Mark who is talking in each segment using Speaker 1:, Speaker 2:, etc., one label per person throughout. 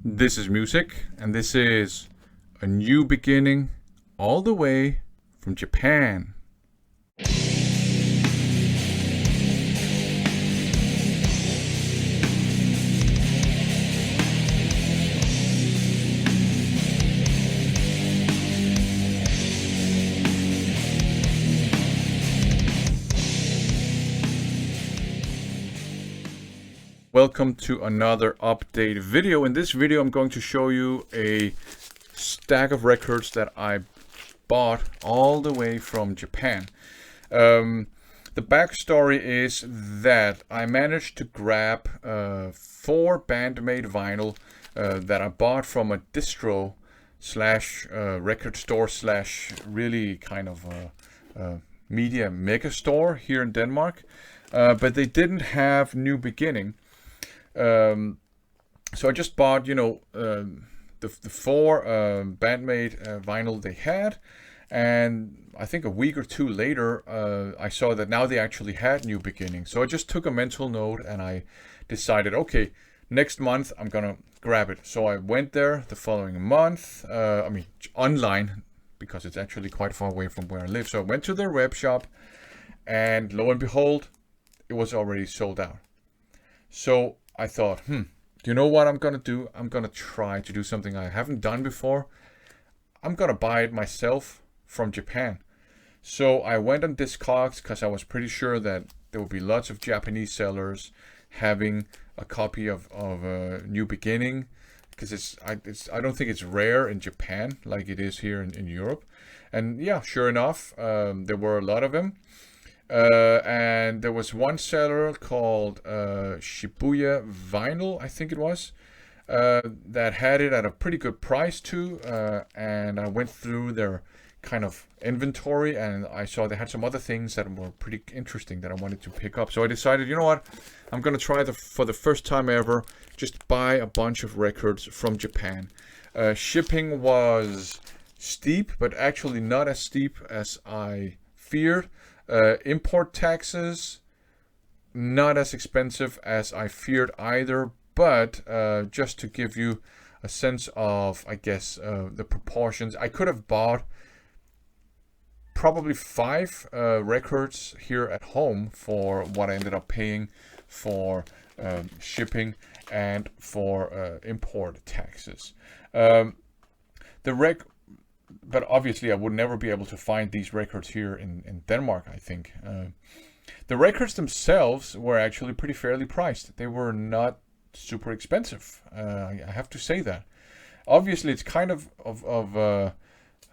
Speaker 1: This is music, and this is a new beginning all the way from Japan. Welcome to another update video. In this video, I'm going to show you a stack of records that I bought all the way from Japan. The backstory is that I managed to grab 4 Band-Maid vinyl that I bought from a distro slash record store slash really kind of media mega store here in Denmark. But they didn't have New Beginning. So I just bought, the 4 Band-Maid vinyl they had, and I think a week or two later, I saw that now they actually had New Beginning. So I just took a mental note and I decided, okay, next month I'm gonna grab it. So I went there the following month, online, because it's actually quite far away from where I live. So I went to their web shop, and lo and behold, it was already sold out. So I thought, do you know what I'm going to do? I'm going to try to do something I haven't done before. I'm going to buy it myself from Japan. So I went on Discogs because I was pretty sure that there would be lots of Japanese sellers having a copy of New Beginning, because I don't think it's rare in Japan like it is here in Europe. And yeah, sure enough, there were a lot of them. And there was one seller called Shibuya Vinyl, I think it was, that had it at a pretty good price too. And I went through their kind of inventory, and I saw they had some other things that were pretty interesting that I wanted to pick up. So I decided, you know what, I'm gonna try for the first time ever, just buy a bunch of records from Japan. Shipping was steep, but actually not as steep as I feared. Import taxes, not as expensive as I feared either, but just to give you a sense of, I guess, the proportions, I could have bought probably 5 records here at home for what I ended up paying for shipping and for import taxes. But obviously I would never be able to find these records here in Denmark, I think. The records themselves were actually pretty fairly priced. They were not super expensive. I have to say that. Obviously, it's kind of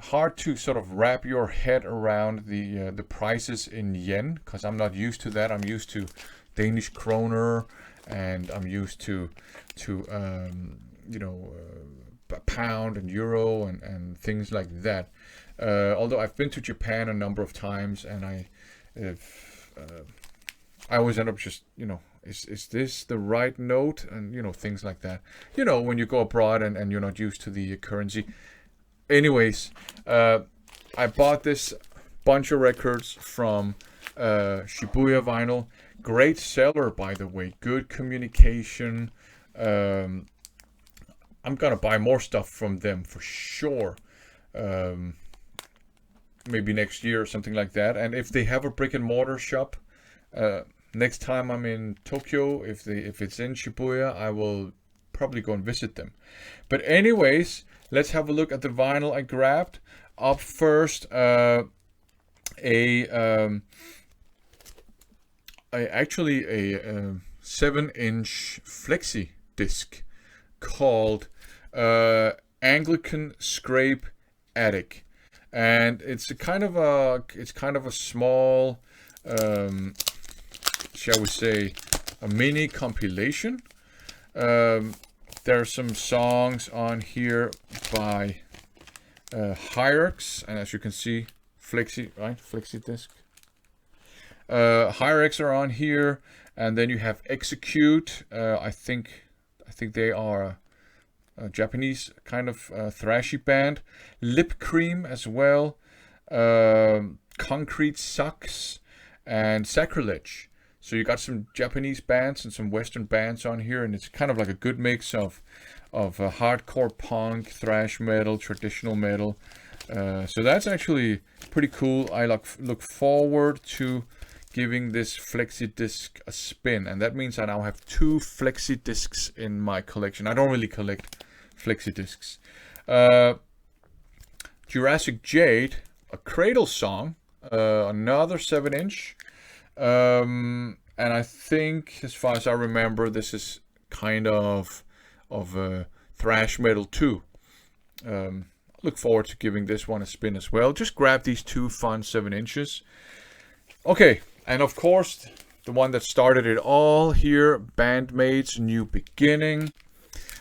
Speaker 1: hard to sort of wrap your head around the prices in yen, because I'm not used to that. I'm used to Danish kroner, and I'm used to pound and euro and things like that. Although I've been to Japan a number of times, and I always end up just, is this the right note? And, things like that. When you go abroad and you're not used to the currency. Anyways, I bought this bunch of records from Shibuya Vinyl. Great seller, by the way. Good communication. I'm gonna buy more stuff from them for sure. Maybe next year or something like that. And if they have a brick and mortar shop, next time I'm in Tokyo, if it's in Shibuya, I will probably go and visit them. But anyways, let's have a look at the vinyl I grabbed. Up first, a 7-inch flexi disc called Anglican Scrape Attic, and it's kind of a small, shall we say, a mini compilation. There are some songs on here by Hyrex, and as you can see, flexi disc. Hyrex are on here, and then you have Execute. I think they are a Japanese kind of thrashy band. Lip Cream as well. Concrete Sucks and Sacrilege. So you got some Japanese bands and some Western bands on here, and it's kind of like a good mix of hardcore punk, thrash metal, traditional metal. So that's actually pretty cool. I look forward to giving this flexi disc a spin, and that means I now have 2 flexi discs in my collection. I don't really collect flexi discs. Jurassic Jade, a Cradle song, another 7-inch, and I think, as far as I remember, this is kind of thrash metal too. Look forward to giving this one a spin as well. Just grab these 2 fun 7-inches. Okay, and of course, the one that started it all here, Band-Maid's New Beginning.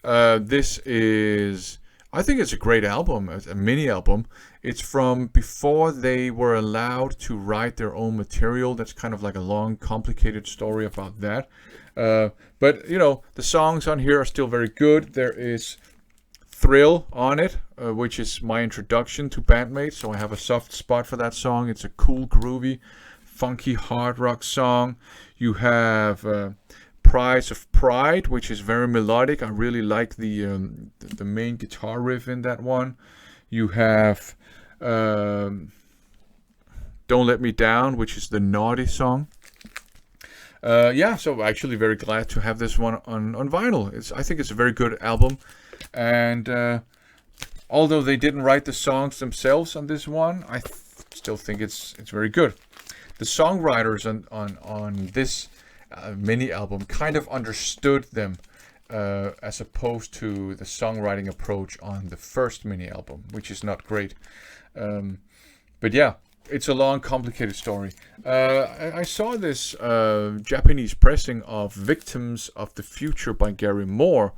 Speaker 1: This is, I think it's a great album, a mini album. It's from before they were allowed to write their own material. That's kind of like a long, complicated story about that. But, you know, the songs on here are still very good. There is Thrill on it, which is my introduction to Band-Maid, so I have a soft spot for that song. It's a cool, groovy, funky hard rock song. You have Price of Pride, which is very melodic. I really like the main guitar riff in that one. You have Don't Let Me Down, which is the naughty song. Yeah, so actually very glad to have this one on vinyl. I think it's a very good album. And although they didn't write the songs themselves on this one, I still think it's very good. The songwriters on this mini album kind of understood them as opposed to the songwriting approach on the first mini album, which is not great. But yeah, it's a long, complicated story. I saw this Japanese pressing of Victims of the Future by Gary Moore.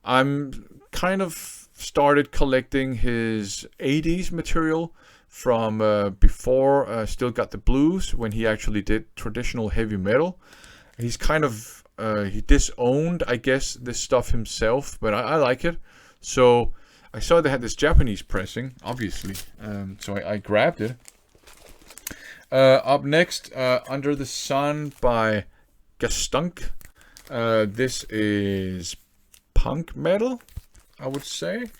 Speaker 1: I'm kind of started collecting his 80s material from before Still Got the Blues, when he actually did traditional heavy metal. He's kind of, he disowned, I guess, this stuff himself, but I like it. So I saw they had this Japanese pressing, obviously, so I grabbed it. Up next, Under the Sun by Gastunk. This is punk metal, I would say.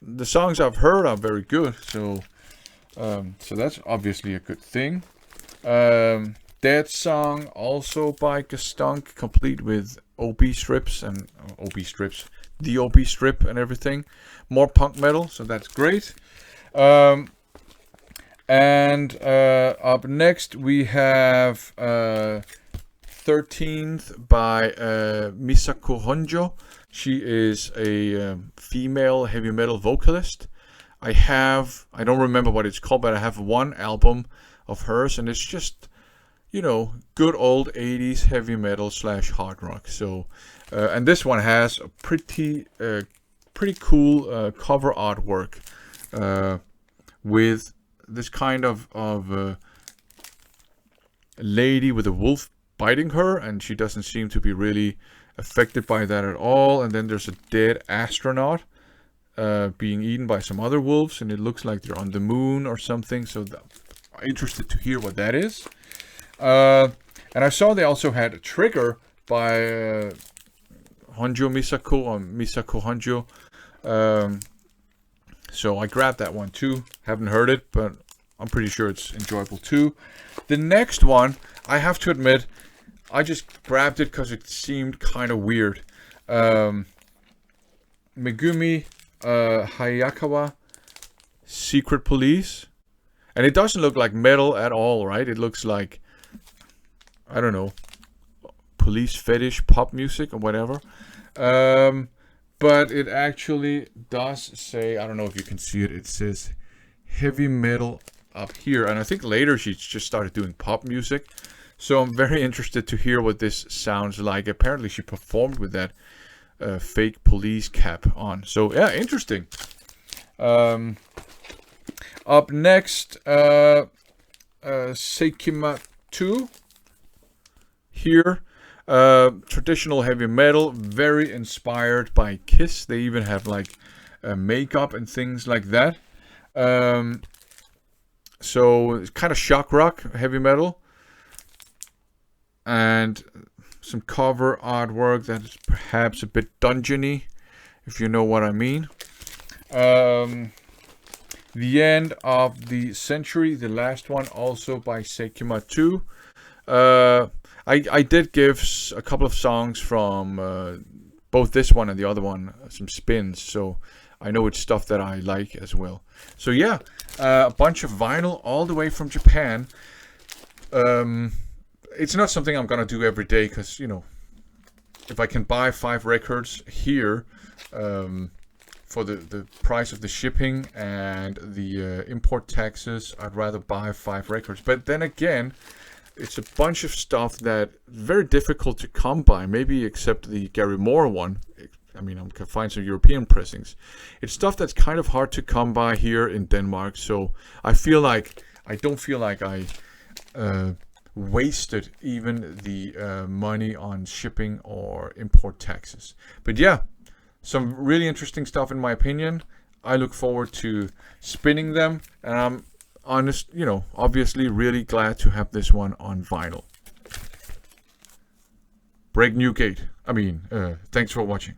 Speaker 1: The songs I've heard are very good, so that's obviously a good thing. Dead Song, also by Gastunk, complete with OB strips and the OB strip and everything. More punk metal, so that's great. And up next we have 13th by Misako Honjoh. She is a female heavy metal vocalist. I don't remember what it's called, but I have one album of hers, and it's just, you know, good old 80s heavy metal / hard rock. So, and this one has a pretty cool cover artwork with this kind of lady with a wolf biting her, and she doesn't seem to be really affected by that at all. And then there's a dead astronaut being eaten by some other wolves, and it looks like they're on the moon or something. So I'm interested to hear what that is. And I saw they also had a Trigger by Misako Honjoh. So I grabbed that one too. Haven't heard it, but I'm pretty sure it's enjoyable too. The next one, I have to admit, I just grabbed it because it seemed kind of weird. Megumi Hayakawa, Secret Police. And it doesn't look like metal at all, right? It looks like, I don't know, police fetish pop music or whatever. But it actually does say, I don't know if you can see it, it says heavy metal up here. And I think later she just started doing pop music. So I'm very interested to hear what this sounds like. Apparently she performed with that fake police cap on. So yeah, interesting. Up next, Seikima II. Here, traditional heavy metal, very inspired by Kiss. They even have like makeup and things like that. So it's kind of shock rock, heavy metal. And some cover artwork that is perhaps a bit dungeony, if you know what I mean. The End of the Century, the last one, also by Seikima II. I did give a couple of songs from both this one and the other one some spins, so I know it's stuff that I like as well. So yeah, a bunch of vinyl all the way from Japan. It's not something I'm gonna do every day, because, you know, if I can buy 5 records here for the price of the shipping and the import taxes, I'd rather buy 5 records. But then again, it's a bunch of stuff that very difficult to come by, maybe except the Gary Moore one. I mean, I can find some European pressings. It's stuff that's kind of hard to come by here in Denmark, so I don't feel like I wasted even the money on shipping or import taxes. But yeah, some really interesting stuff in my opinion. I look forward to spinning them, and I'm obviously really glad to have this one on vinyl. Break New Gate. Thanks for watching.